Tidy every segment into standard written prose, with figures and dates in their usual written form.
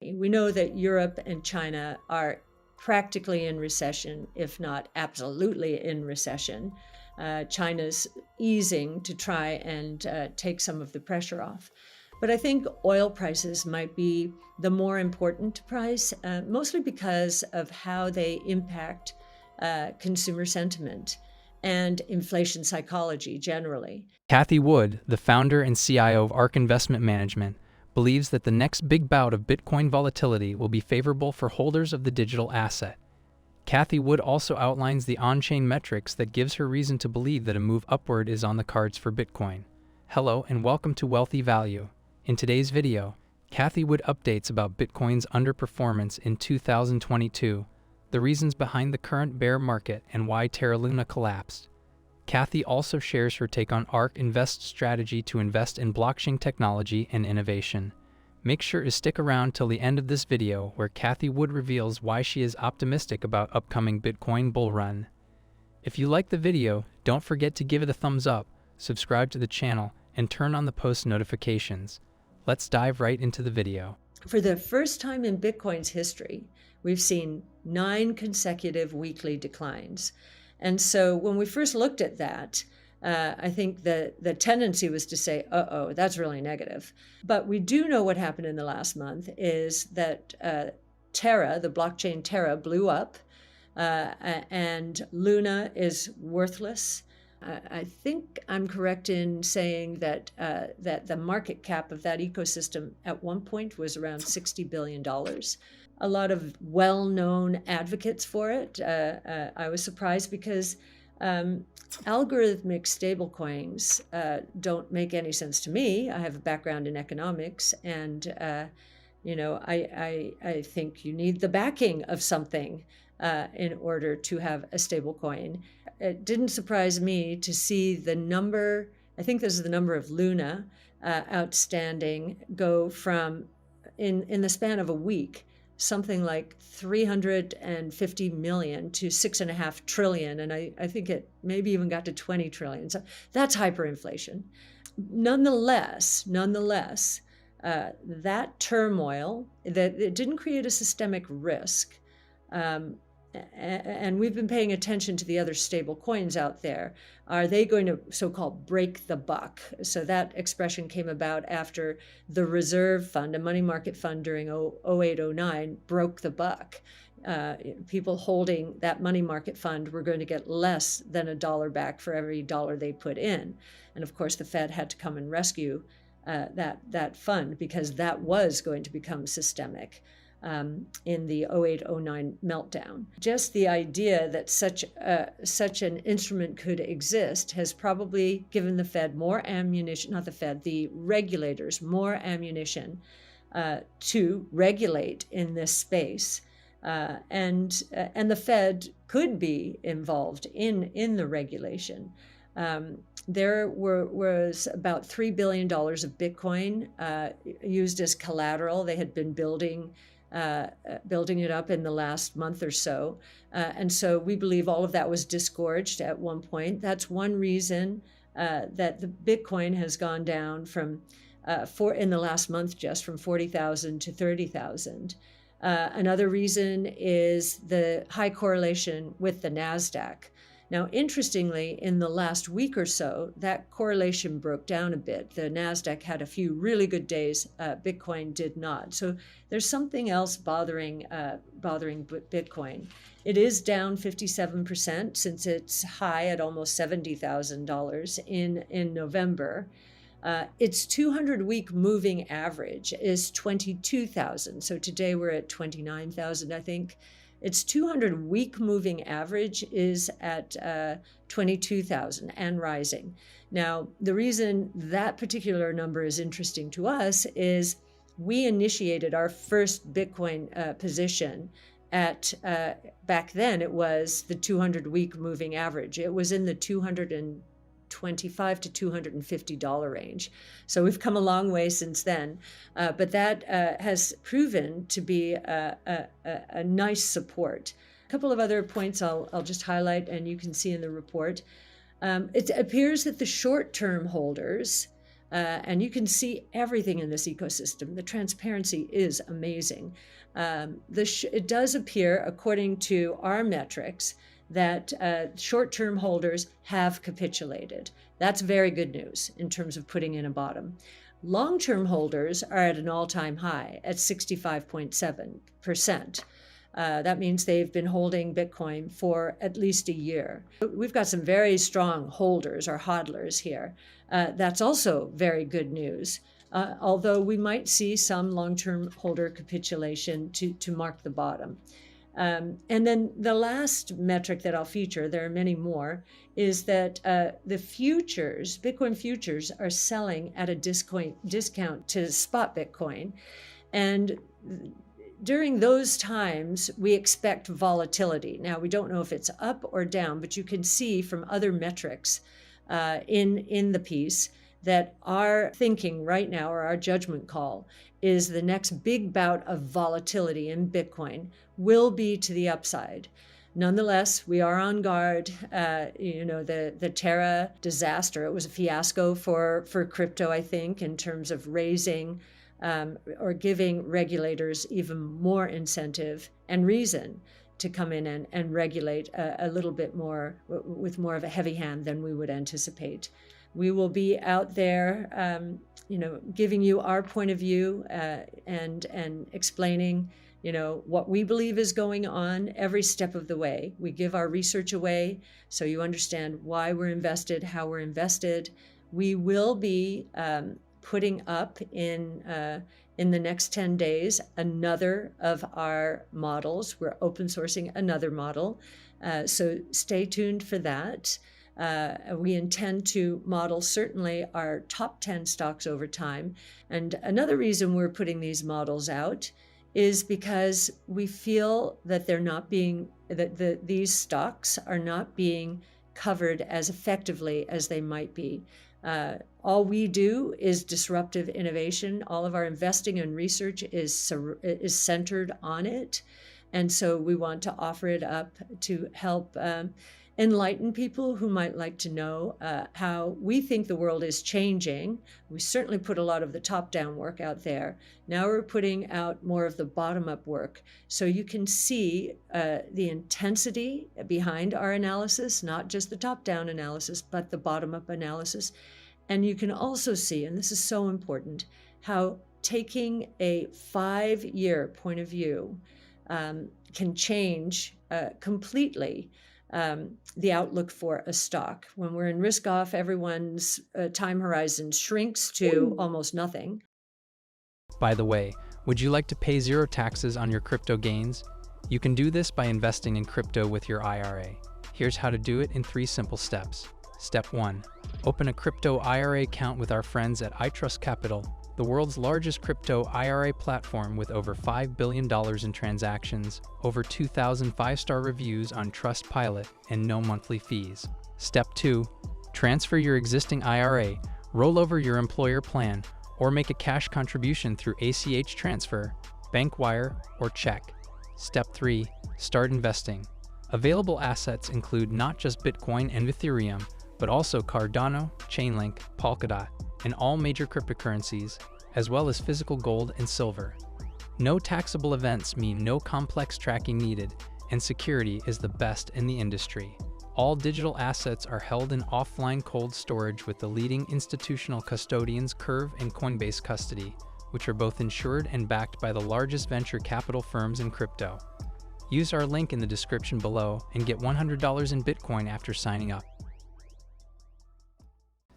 We know that Europe and China are practically in recession, if not absolutely in recession. China's easing to try and take some of the pressure off. But I think oil prices might be the more important price, mostly because of how they impact consumer sentiment and inflation psychology generally. Cathie Wood, the founder and CIO of Ark Investment Management, believes that the next big bout of Bitcoin volatility will be favorable for holders of the digital asset. Cathie Wood also outlines the on-chain metrics that gives her reason to believe that a move upward is on the cards for Bitcoin. Hello and welcome to Wealthy Value. In today's video, Cathie Wood updates about Bitcoin's underperformance in 2022, the reasons behind the current bear market, and why Terra Luna collapsed. Cathie also shares her take on Ark Invest's strategy to invest in blockchain technology and innovation. Make sure to stick around till the end of this video where Cathie Wood reveals why she is optimistic about upcoming Bitcoin bull run. If you like the video, don't forget to give it a thumbs up, subscribe to the channel, and turn on the post notifications. Let's dive right into the video. For the first time in Bitcoin's history, we've seen 9 consecutive weekly declines. And so when we first looked at that, I think the tendency was to say, uh-oh, that's really negative. But we do know what happened in the last month is that Terra, the blockchain Terra, blew up, and Luna is worthless. I think I'm correct in saying that that the market cap of that ecosystem at one point was around $60 billion. A lot of well-known advocates for it. I was surprised because algorithmic stablecoins don't make any sense to me. I have a background in economics, and I think you need the backing of something in order to have a stablecoin. It didn't surprise me to see the number, I think this is the number of Luna outstanding, go from, in the span of a week, something like 350 million to 6.5 trillion. And I think it maybe even got to 20 trillion. So that's hyperinflation. Nonetheless, that turmoil, that it didn't create a systemic risk. And we've been paying attention to the other stable coins out there. Are they going to so-called break the buck? So that expression came about after the reserve fund, a money market fund during 08-09, broke the buck. People holding that money market fund were going to get less than $1 back for every dollar they put in. And of course, the Fed had to come and rescue that fund because that was going to become systemic. In the 08-09 meltdown. Just the idea that such an instrument could exist has probably given the Fed more ammunition, not the Fed, the regulators more ammunition to regulate in this space. And the Fed could be involved in the regulation. There was about $3 billion of Bitcoin used as collateral. They had been building it up in the last month or so. And so we believe all of that was disgorged at one point. That's one reason that the Bitcoin has gone down from, in the last month, just from 40,000 to 30,000. Another reason is the high correlation with the NASDAQ. Now, interestingly, in the last week or so, that correlation broke down a bit. The NASDAQ had a few really good days. Bitcoin did not. So there's something else bothering Bitcoin. It is down 57% since its high at almost $70,000 in November. Its 200-week moving average is 22,000. So today we're at 29,000, I think. Its 200-week moving average is at 22,000 and rising. Now, the reason that particular number is interesting to us is we initiated our first Bitcoin position at, back then it was the 200-week moving average. It was in the $225 to $250 range. So we've come a long way since then, but that has proven to be a nice support. A couple of other points I'll just highlight, and you can see in the report. It appears that the short-term holders And you can see everything in this ecosystem. The transparency is amazing. It does appear, according to our metrics, that short-term holders have capitulated. That's very good news in terms of putting in a bottom. Long-term holders are at an all-time high at 65.7%. That means they've been holding Bitcoin for at least a year. We've got some very strong holders or hodlers here. That's also very good news, although we might see some long-term holder capitulation to mark the bottom. And then the last metric that I'll feature, there are many more, is that the futures, Bitcoin futures, are selling at a discount to spot Bitcoin. And during those times, we expect volatility. Now, we don't know if it's up or down, but you can see from other metrics in the piece that our thinking right now, or our judgment call, is the next big bout of volatility in Bitcoin will be to the upside. Nonetheless, we are on guard. The Terra disaster, it was a fiasco for crypto, I think, in terms of raising or giving regulators even more incentive and reason to come in and regulate a little bit more, with more of a heavy hand than we would anticipate. We will be out there, giving you our point of view and explaining, what we believe is going on every step of the way. We give our research away so you understand why we're invested, how we're invested. We will be putting up in the next 10 days another of our models. We're open sourcing another model, so stay tuned for that. We intend to model certainly our top 10 stocks over time. And another reason we're putting these models out is because we feel that these stocks are not being covered as effectively as they might be. All we do is disruptive innovation. All of our investing and research is centered on it. And so we want to offer it up to help enlighten people who might like to know how we think the world is changing. We certainly put a lot of the top-down work out there. Now we're putting out more of the bottom-up work. So you can see the intensity behind our analysis, not just the top-down analysis, but the bottom-up analysis. And you can also see, and this is so important, how taking a 5-year point of view can change completely the outlook for a stock. When we're in risk off, everyone's time horizon shrinks to almost nothing. By the way, would you like to pay zero taxes on your crypto gains? You can do this by investing in crypto with your IRA. Here's how to do it in 3 simple steps. Step 1. Open a crypto IRA account with our friends at iTrustCapital, the world's largest crypto IRA platform with over $5 billion in transactions, over 2,000 5-star reviews on Trustpilot, and no monthly fees. Step 2. Transfer your existing IRA, roll over your employer plan, or make a cash contribution through ACH transfer, bank wire, or check. Step 3. Start investing. Available assets include not just Bitcoin and Ethereum, but also Cardano, Chainlink, Polkadot, and all major cryptocurrencies, as well as physical gold and silver. No taxable events mean no complex tracking needed, and security is the best in the industry. All digital assets are held in offline cold storage with the leading institutional custodians Curve and Coinbase Custody, which are both insured and backed by the largest venture capital firms in crypto. Use our link in the description below and get $100 in Bitcoin after signing up.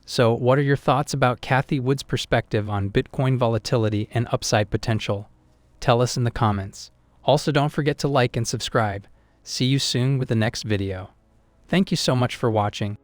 So, what are your thoughts about Cathie Wood's perspective on Bitcoin volatility and upside potential? Tell us in the comments. Also, don't forget to like and subscribe. See you soon with the next video. Thank you so much for watching.